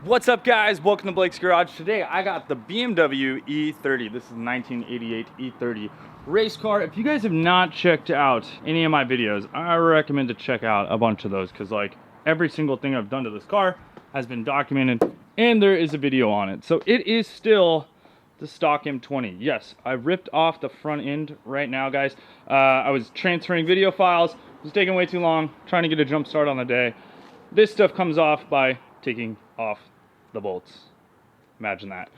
What's up, guys? Welcome to Blake's Garage. Today I got the BMW E30. This is a 1988 E30 race car. If you guys have not checked out any of my videos, I recommend to check out a bunch of those because like every single thing I've done to this car has been documented and there is a video on it. So it is still the stock M20. Yes, I ripped off the front end right now, guys. I was transferring video files. It was taking way too long, trying to get a jump start on the day. This stuff comes off by taking off the bolts. Imagine that.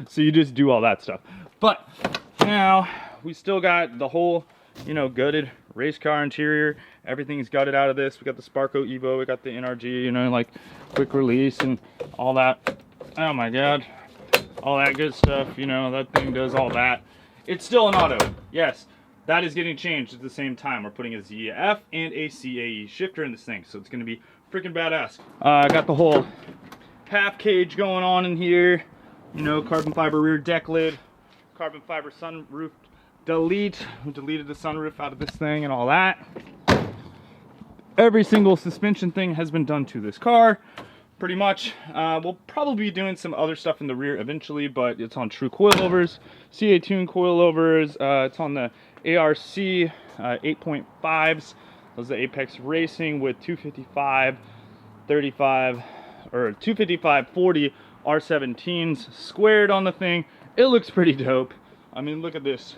So you just do all that stuff. But now we still got the whole, gutted race car interior. Everything's gutted out of this. We got the Sparco Evo. We got the NRG, like quick release and all that. Oh my God. All that good stuff. That thing does all that. It's still an auto. Yes. That is getting changed at the same time. We're putting a ZF and a CAE shifter in this thing. So it's going to be freaking badass. I got the whole half cage going on in here, carbon fiber rear deck lid, carbon fiber sunroof delete. We deleted the sunroof out of this thing and all that. Every single suspension thing has been done to this car, pretty much. We'll probably be doing some other stuff in the rear eventually, but it's on true coilovers, CA tune coilovers. It's on the ARC 8.5s. Those are the Apex Racing with 255, 35. Or 255 40 R17s squared on the thing. It looks pretty dope. I mean, look at this.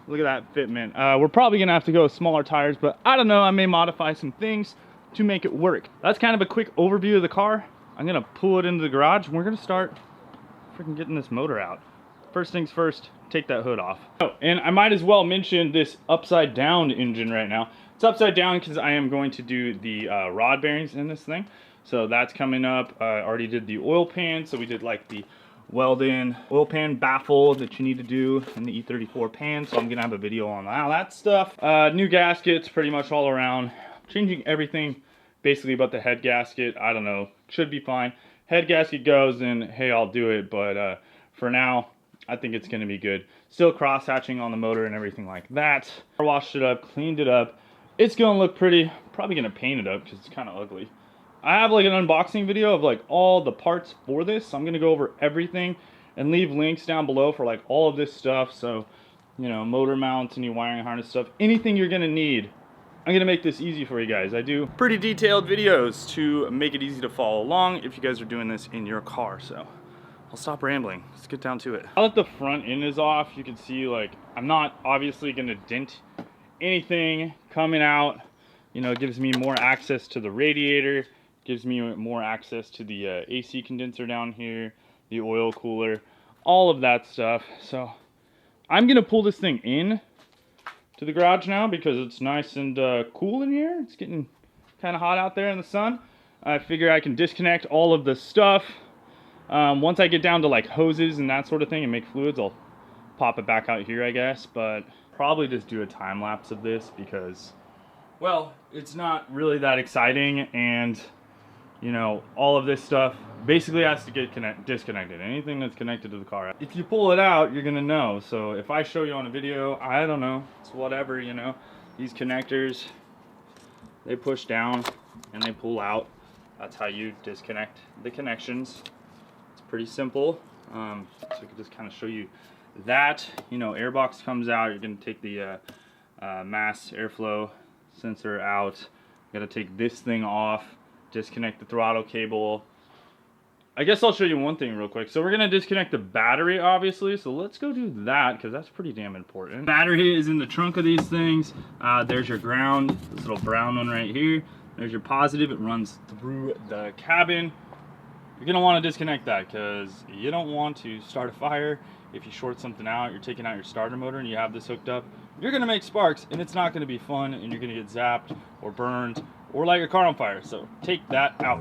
Look at that fitment. We're probably gonna have to go with smaller tires, but I don't know. I may modify some things to make it work. That's kind of a quick overview of the car. I'm gonna pull it into the garage and we're gonna start freaking getting this motor out. First things first, take that hood off. Oh, and I might as well mention this upside down engine right now. It's upside down because I am going to do the rod bearings in this thing. So that's coming up. I already did the oil pan. So we did like the weld-in oil pan baffle that you need to do in the E34 pan. So I'm gonna have a video on all that stuff. New gaskets pretty much all around. Changing everything basically but the head gasket. I don't know, should be fine. Head gasket goes and hey, I'll do it. But for now, I think it's gonna be good. Still cross hatching on the motor and everything like that. I washed it up, cleaned it up. It's gonna look pretty. Probably gonna paint it up because it's kind of ugly. I have like an unboxing video of like all the parts for this. So I'm going to go over everything and leave links down below for like all of this stuff. So, motor mounts, any wiring harness stuff, anything you're going to need. I'm going to make this easy for you guys. I do pretty detailed videos to make it easy to follow along if you guys are doing this in your car. So I'll stop rambling. Let's get down to it. Now that the front end is off, you can see like I'm not obviously going to dent anything coming out. It gives me more access to the radiator. Gives me more access to the AC condenser down here, the oil cooler, all of that stuff. So I'm gonna pull this thing in to the garage now because it's nice and cool in here. It's getting kind of hot out there in the sun. I figure I can disconnect all of the stuff. Once I get down to like hoses and that sort of thing and make fluids, I'll pop it back out here, I guess. But probably just do a time lapse of this because, well, it's not really that exciting and all of this stuff basically has to get disconnected. Anything that's connected to the car. If you pull it out, you're gonna know. So if I show you on a video, I don't know, it's whatever, These connectors, they push down and they pull out. That's how you disconnect the connections. It's pretty simple. So I could just kind of show you that. Airbox comes out. You're gonna take the mass airflow sensor out. You gotta take this thing off. Disconnect the throttle cable. I guess I'll show you one thing real quick. So we're gonna disconnect the battery, obviously. So let's go do that because that's pretty damn important. Battery is in the trunk of these things. There's your ground, this little brown one right here. There's your positive. It runs through the cabin. You're gonna want to disconnect that because you don't want to start a fire. If you short something out, you're taking out your starter motor and you have this hooked up, you're gonna make sparks and it's not gonna be fun and you're gonna get zapped or burned or light your car on fire. So take that out.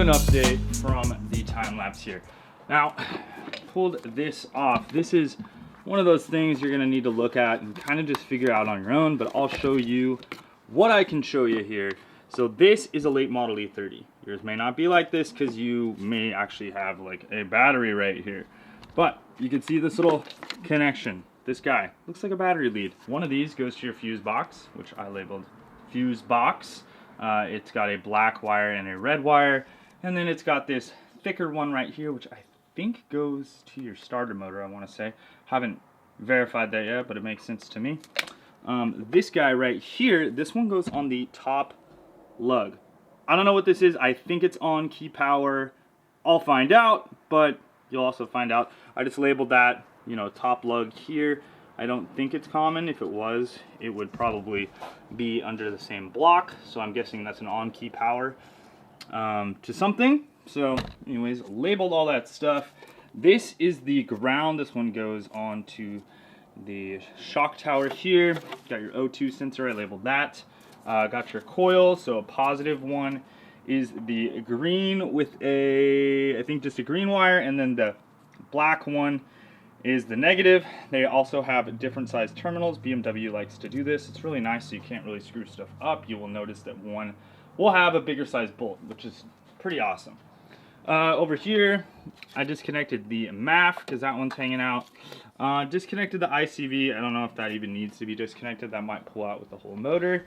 of an update from the time lapse here. Now, pulled this off. This is one of those things you're gonna need to look at and kind of just figure out on your own, but I'll show you what I can show you here. So this is a late model E30. Yours may not be like this because you may actually have like a battery right here. But you can see this little connection. This guy looks like a battery lead. One of these goes to your fuse box, which I labeled fuse box. It's got a black wire and a red wire, and then it's got this thicker one right here, which I think goes to your starter motor, I want to say. Haven't verified that yet, but it makes sense to me. This guy right here, this one goes on the top lug. I don't know what this is. I think it's on key power. I'll find out, but you'll also find out. I just labeled that, you know, top lug here. I don't think it's common. If it was, it would probably be under the same block. So I'm guessing that's an on key power to something. So anyways, labeled all that stuff. This is the ground. This one goes on to the shock tower here. Got your O2 sensor, I labeled that. Got your coil, so a positive one is the green with I think just a green wire, and then the black one is the negative. They also have different size terminals. BMW likes to do this. It's really nice, so you can't really screw stuff up. You will notice that one will have a bigger size bolt, which is pretty awesome. Over here, I disconnected the MAF because that one's hanging out. Disconnected the ICV. I don't know if that even needs to be disconnected. That might pull out with the whole motor.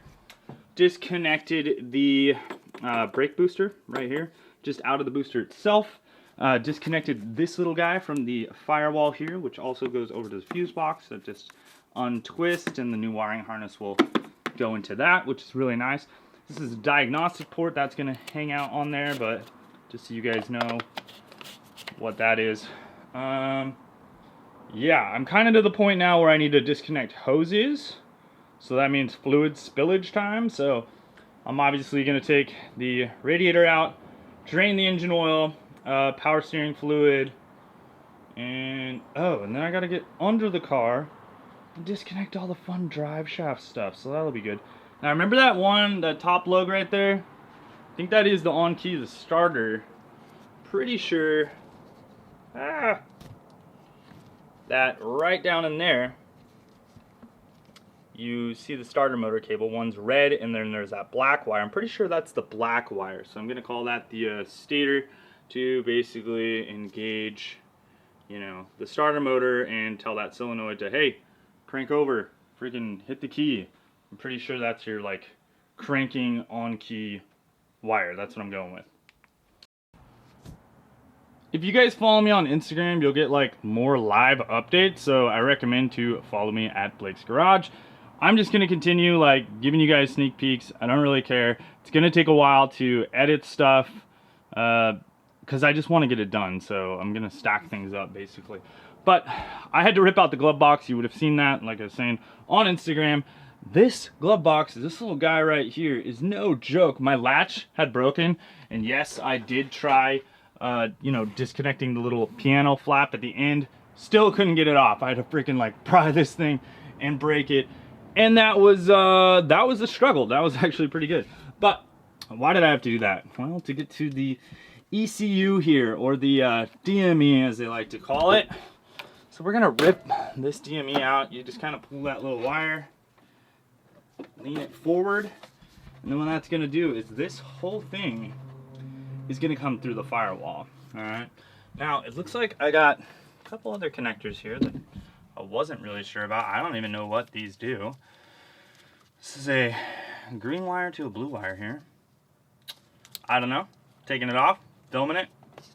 Disconnected the brake booster right here, just out of the booster itself. Disconnected this little guy from the firewall here, which also goes over to the fuse box. So just untwist, and the new wiring harness will go into that, which is really nice. This is a diagnostic port that's going to hang out on there, but just so you guys know what that is. Yeah, I'm kind of to the point now where I need to disconnect hoses. So that means fluid spillage time. So I'm obviously going to take the radiator out, drain the engine oil, power steering fluid, and then I got to get under the car and disconnect all the fun drive shaft stuff. So that'll be good. Now remember that one, that top lug right there? I think that is the on key, the starter. Pretty sure that right down in there you see the starter motor cable. One's red, and then there's that black wire. I'm pretty sure that's the black wire, so I'm gonna call that the stator to basically engage, you know, the starter motor and tell that solenoid to, hey, crank over, freaking hit the key. I'm pretty sure that's your like cranking on key wire. That's what I'm going with. If you guys follow me on Instagram, you'll get like more live updates, so I recommend to follow me at Blake's Garage. I'm just going to continue like giving you guys sneak peeks. I don't really care. It's going to take a while to edit stuff because I just want to get it done, so I'm going to stack things up basically. But I had to rip out the glove box. You would have seen that, like I was saying, on Instagram. This glove box, this little guy right here, is no joke. My latch had broken, and yes, I did try you know, disconnecting the little piano flap at the end. Still couldn't get it off. I had to freaking like pry this thing and break it, and that was a struggle. That was actually pretty good. But why did I have to do that? Well, to get to the ECU here, or the DME as they like to call it. So we're gonna rip this DME out. You just kind of pull that little wire, lean it forward, and then what that's gonna do is this whole thing is gonna come through the firewall. All right. Now it looks like I got a couple other connectors here that I wasn't really sure about. I don't even know what these do. This is a green wire to a blue wire here. I don't know. Taking it off, filming it.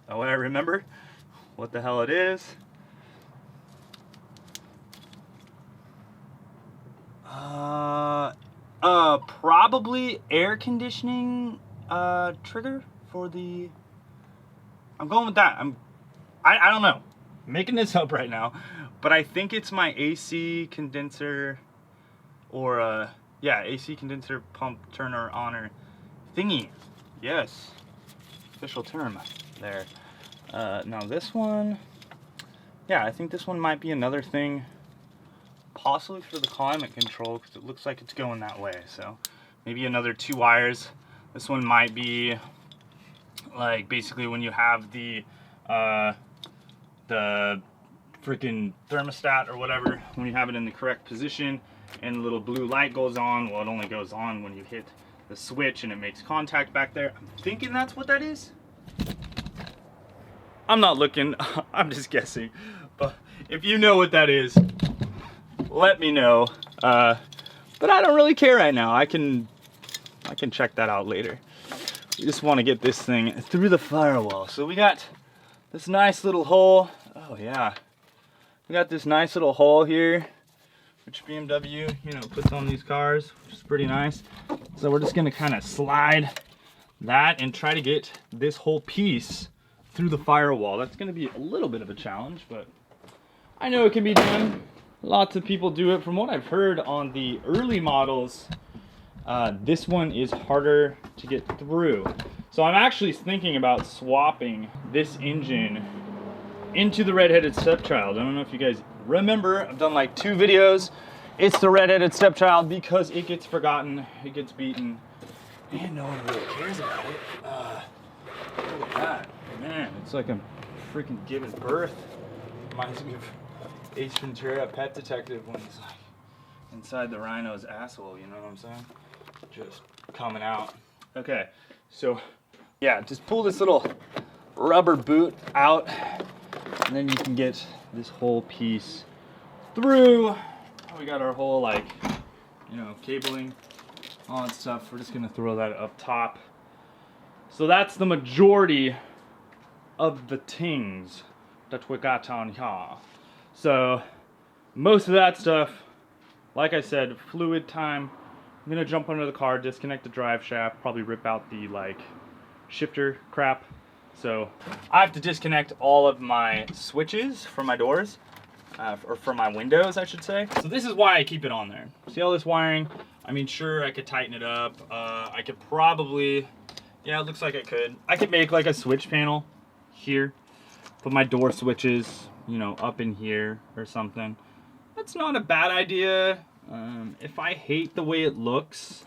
That way I remember what the hell it is. Probably air conditioning trigger for the. I'm going with that. I don't know. I'm making this up right now, but I think it's my AC condenser, or yeah, AC condenser pump turner oner thingy. Yes, official term there. Now this one, yeah, I think this one might be another thing, possibly for the climate control, because it looks like it's going that way. So maybe another 2 wires. This one might be like basically when you have the freaking thermostat or whatever, when you have it in the correct position and the little blue light goes on, well, it only goes on when you hit the switch and it makes contact back there. I'm thinking that's what that is. I'm not looking, I'm just guessing. But if you know what that is, let me know. But I don't really care right now. I can check that out later. We just want to get this thing through the firewall. So we got this nice little hole. Oh yeah. We got this nice little hole here, which BMW, you know, puts on these cars, which is pretty nice. So we're just gonna kind of slide that and try to get this whole piece through the firewall. That's gonna be a little bit of a challenge, but I know it can be done. Lots of people do it. From what I've heard on the early models, this one is harder to get through. So I'm actually thinking about swapping this engine into the red-headed stepchild. I don't know if you guys remember, I've done like 2 videos. It's the red-headed stepchild because it gets forgotten, it gets beaten, and no one really cares about it. Look at that, man, it's like I'm freaking giving birth. Reminds me of Ace Ventura, Pet Detective, when he's like inside the rhino's asshole, you know what I'm saying? Just coming out. Okay, so yeah, just pull this little rubber boot out, and then you can get this whole piece through. We got our whole, like, you know, cabling, all that stuff. We're just gonna throw that up top. So that's the majority of the things that we got on here. So most of that stuff, like I said, fluid time. I'm gonna jump under the car, disconnect the drive shaft, probably rip out the like shifter crap. So I have to disconnect all of my switches for my doors, or for my windows, I should say. So this is why I keep it on there. See all this wiring? I mean, sure, I could tighten it up. I could probably, yeah, it looks like I could. I could make like a switch panel here, put my door switches, you know, up in here or something. That's not a bad idea. If I hate the way it looks,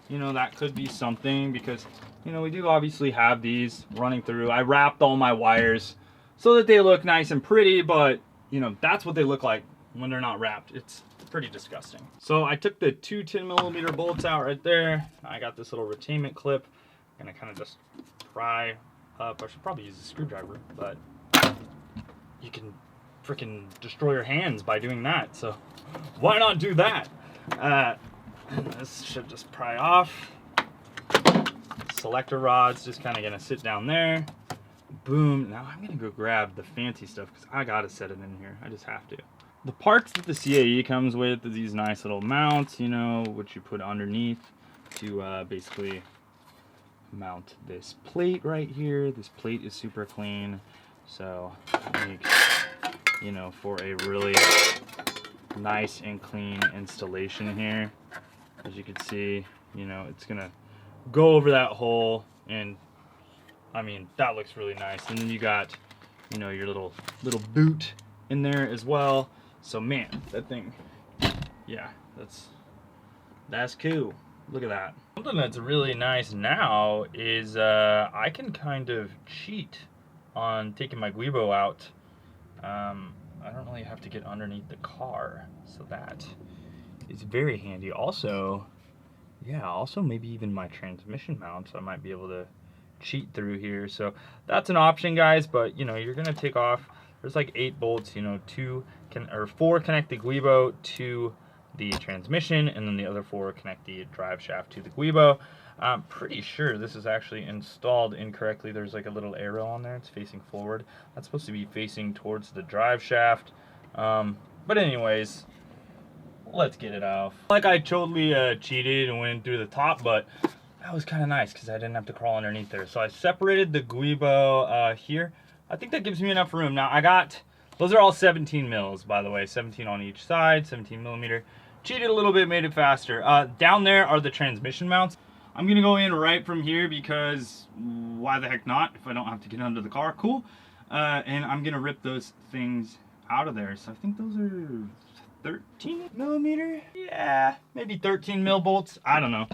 you know, that could be something, because, you know, we do obviously have these running through. I wrapped all my wires so that they look nice and pretty, but, you know, that's what they look like when they're not wrapped. It's pretty disgusting. So I took the 2 10mm bolts out right there. I got this little retainment clip. I'm gonna kind of just pry up. I should probably use a screwdriver, but you can freaking destroy your hands by doing that, so why not do that? And this should just pry off. Selector rod's just kind of gonna sit down there. Boom. Now I'm gonna go grab the fancy stuff because I gotta set it in here. I just have to. The parts that the CAE comes with are these nice little mounts, you know, which you put underneath to basically mount this plate right here. This plate is super clean, so it makes, you know, for a really nice and clean installation here. As you can see, you know, it's gonna go over that hole, and I mean, that looks really nice. And then you got, you know, your little boot in there as well. So man, that thing, yeah, that's cool. Look at that. Something that's really nice now is I can kind of cheat on taking my Guibo out. I don't really have to get underneath the car, so that is very handy. Also, yeah, also maybe even my transmission mounts, I might be able to cheat through here. So that's an option, guys, but you know, you're gonna take off, there's like 8 bolts, you know, 4 connect the Guibo to the transmission, and then the other 4 connect the drive shaft to the Guibo. I'm pretty sure this is actually installed incorrectly. There's like a little arrow on there, it's facing forward. That's supposed to be facing towards the drive shaft. But anyways, let's get it off. Like, I totally cheated and went through the top, but that was kind of nice because I didn't have to crawl underneath there. So I separated the Guibo here. I think that gives me enough room. Now I got, those are all 17 mils, by the way, 17 on each side, 17mm. Cheated a little bit, made it faster. Down there are the transmission mounts. I'm gonna go in right from here because why the heck not? If I don't have to get under the car, cool. And I'm gonna rip those things out of there. So I think those are 13mm. Yeah, maybe 13 mil bolts. I don't know.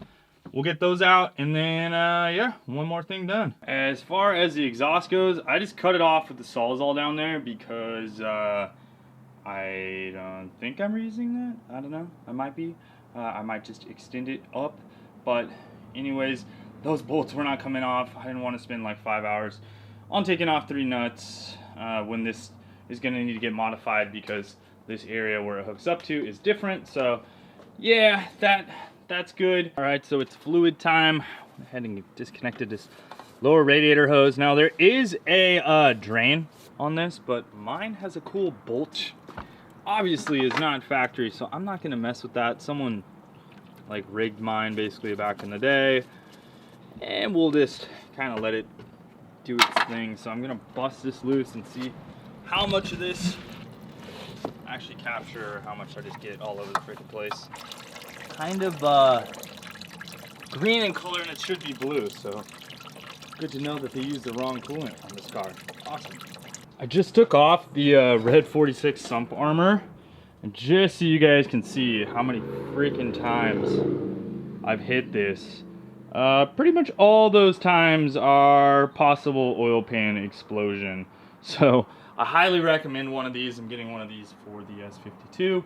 we'll get those out, and then yeah, one more thing done. As far as the exhaust goes, I just cut it off with the Sawzall down there because I don't think I'm reusing that. I don't know, I might be. I might just extend it up, but anyways, those bolts were not coming off. I didn't want to spend like 5 hours on taking off 3 nuts when this is going to need to get modified because this area where it hooks up to is different. So yeah, that's good. All right, so it's fluid time. Went ahead and disconnected this lower radiator hose. Now there is a drain on this, but mine has a cool bolt. Obviously is not factory, so I'm not gonna mess with that. Someone like rigged mine basically back in the day, and we'll just kind of let it do its thing. So I'm gonna bust this loose and see how much of this actually capture, how much I just get all over the freaking place. Kind of green in color, and it should be blue, so good to know that they used the wrong coolant on this car. Awesome. I just took off the red 46 sump armor, and just so you guys can see how many freaking times I've hit this. Pretty much all those times are possible oil pan explosion. So I highly recommend one of these. I'm getting one of these for the S52.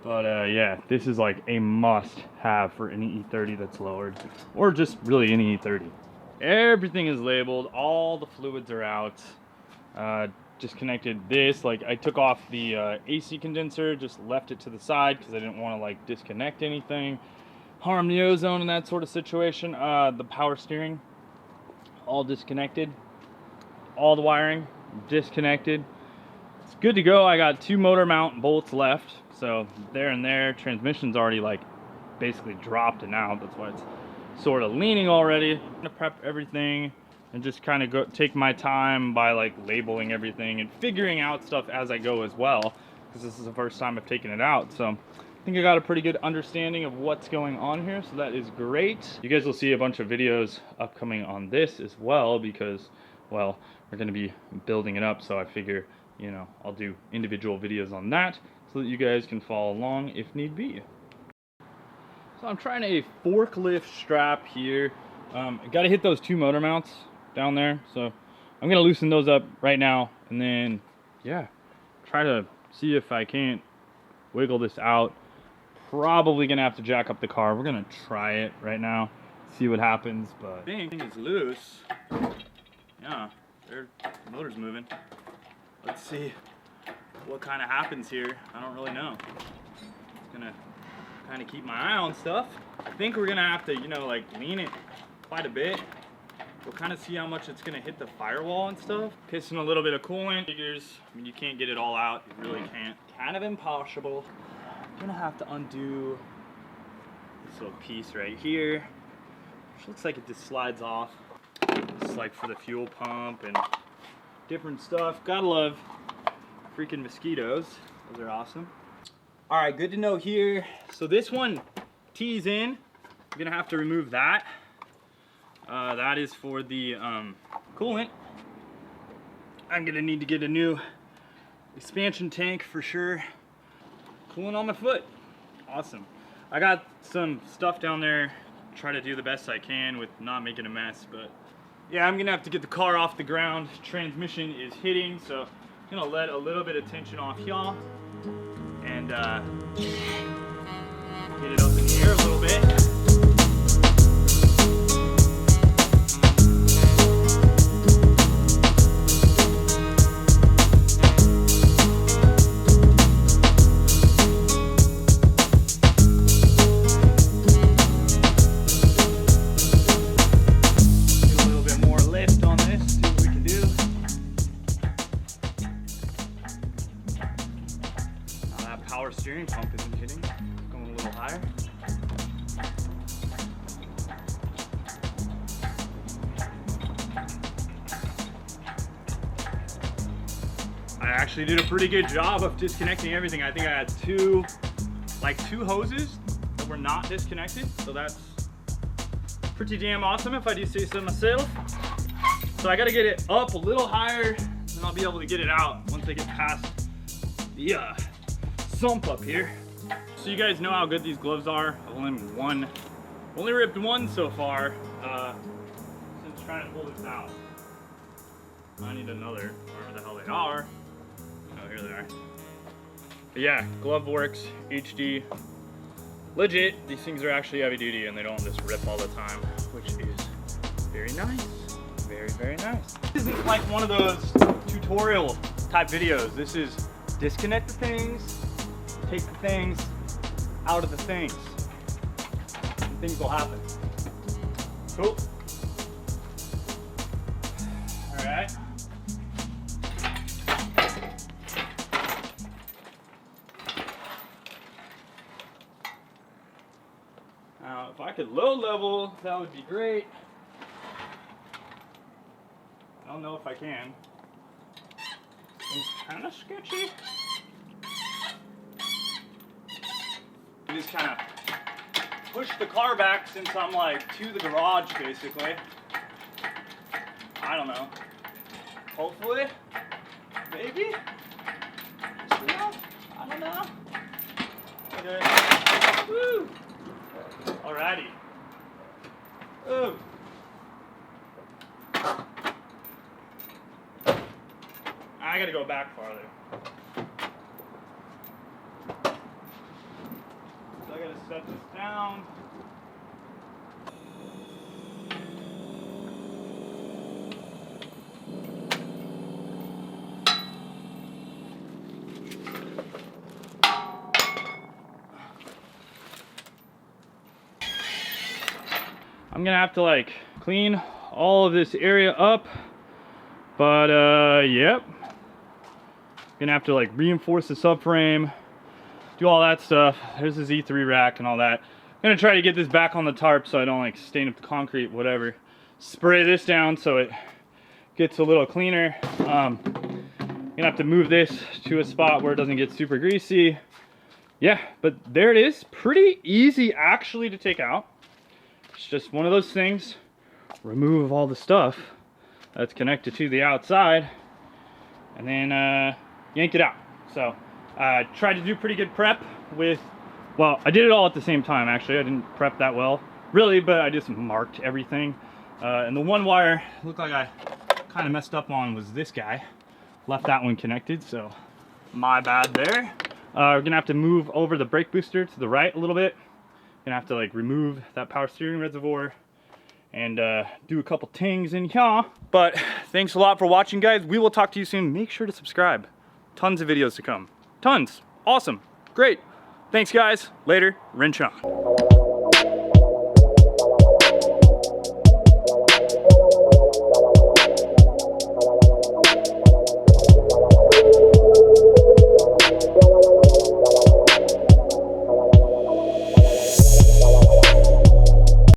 But yeah, this is like a must have for any E30 that's lowered, or just really any E30. Everything is labeled, all the fluids are out. Just connected this, like I took off the AC condenser, just left it to the side because I didn't want to like disconnect anything, harm the ozone and that sort of situation. The power steering, all disconnected. All the wiring, disconnected. It's good to go. I got 2 motor mount bolts left, so there and there. Transmission's already like basically dropped and out. That's why it's sort of leaning already. I'm gonna prep everything and just kind of go take my time by like labeling everything and figuring out stuff as I go as well, because this is the first time I've taken it out. So I think I got a pretty good understanding of what's going on here, so that is great. You guys will see a bunch of videos upcoming on this as well, because, well, we're going to be building it up, so I figure, you know, I'll do individual videos on that so that you guys can follow along if need be. So I'm trying a forklift strap here. I got to hit those 2 motor mounts down there, so I'm going to loosen those up right now, and then, yeah, try to see if I can't wiggle this out. Probably going to have to jack up the car. We're going to try it right now, see what happens, but I think it's loose. Yeah. The motor's moving. Let's see what kind of happens here. I don't really know. Just gonna kind of keep my eye on stuff. I think we're gonna have to, you know, like lean it quite a bit. We'll kind of see how much it's gonna hit the firewall and stuff. Pissing a little bit of coolant. Figures, I mean, you can't get it all out. You really can't. Kind of impossible. I'm gonna have to undo this little piece right here, which looks like it just slides off. It's like for the fuel pump and different stuff. Gotta love freaking mosquitoes. Those are awesome. All right, good to know here. So this one tees in. I'm gonna have to remove that. That is for the coolant. I'm gonna need to get a new expansion tank for sure. Coolant on my foot. Awesome. I got some stuff down there. Try to do the best I can with not making a mess, but yeah, I'm gonna have to get the car off the ground. Transmission is hitting, so I'm gonna let a little bit of tension off y'all and get it up in the air a little bit. Power steering pump isn't hitting. Going a little higher. I actually did a pretty good job of disconnecting everything. I think I had two hoses that were not disconnected, so that's pretty damn awesome if I do say so myself. So I gotta get it up a little higher, and I'll be able to get it out once I get past the sump up here. So you guys know how good these gloves are. I've only one Only ripped one so far since trying to pull this out. I need another, wherever the hell they are. Oh, here they are. But yeah, glove works, HD. Legit, these things are actually heavy duty and they don't just rip all the time, which is very nice. Very, very nice. This isn't like one of those tutorial type videos. This is disconnect the things, take the things out of the things, and things will happen. Cool. All right. Now, if I could low level, that would be great. I don't know if I can. It's kind of sketchy. I just kind of push the car back since I'm like to the garage basically. I don't know. Hopefully. Maybe. Yeah, I don't know. Okay. Woo! Alrighty. Ooh. I gotta go back farther. So I gotta set this down. I'm gonna have to like clean all of this area up, but yep. Gonna have to like reinforce the subframe, do all that stuff. There's this E3 rack and all that. I'm gonna try to get this back on the tarp so I don't like stain up the concrete, whatever. Spray this down so it gets a little cleaner. Gonna have to move this to a spot where it doesn't get super greasy. Yeah, but there it is. Pretty easy actually to take out. It's just one of those things. Remove all the stuff that's connected to the outside and then yank it out. So I tried to do pretty good prep with, well, I did it all at the same time actually. I didn't prep that well really, but I just marked everything. And the one wire looked like I kind of messed up on was this guy. Left that one connected, so my bad there. We're gonna have to move over the brake booster to the right a little bit. Gonna have to like remove that power steering reservoir and do a couple tings in here. But thanks a lot for watching, guys. We will talk to you soon. Make sure to subscribe. Tons of videos to come. Tons. Awesome. Great. Thanks, guys. Later. Wrench on.